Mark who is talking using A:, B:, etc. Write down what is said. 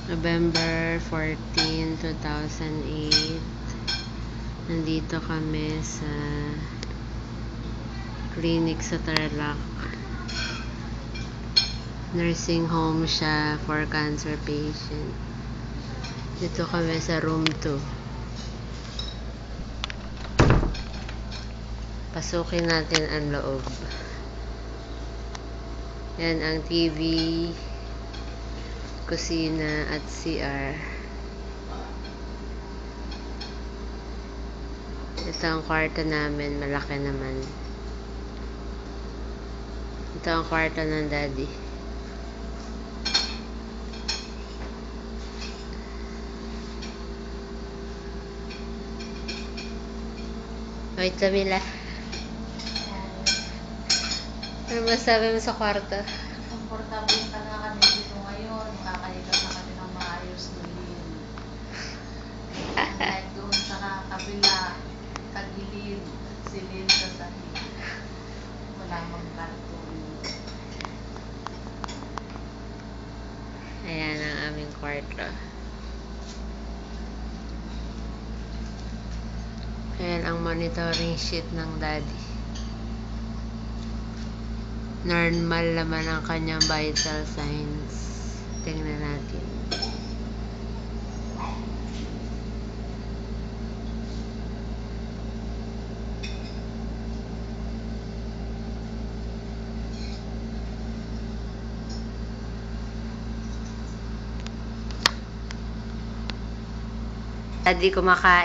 A: November 14, 2008. Nandito kami sa clinic sa Tarlac. Nursing home siya for cancer patient. Dito kami sa room 2. Pasukin natin ang loob. Yan ang TV, kusina at CR. Ito ang kwarto namin, malaki naman. Ito ang kwarto ng daddy. Wait, Camila. Ano masabi mo sa kwarto?
B: Komportable ka na kami dito ngayon. Makakalitan na kami ng maayos na lin. Unlike doon sa kabila, tagilid, silid sa sahig. Wala mang karton.
A: Ayan ang aming kwarto. Ayan ang monitoring sheet ng daddy. Normal naman ang kanyang vital signs. Tingnan natin. Daddy kumakain.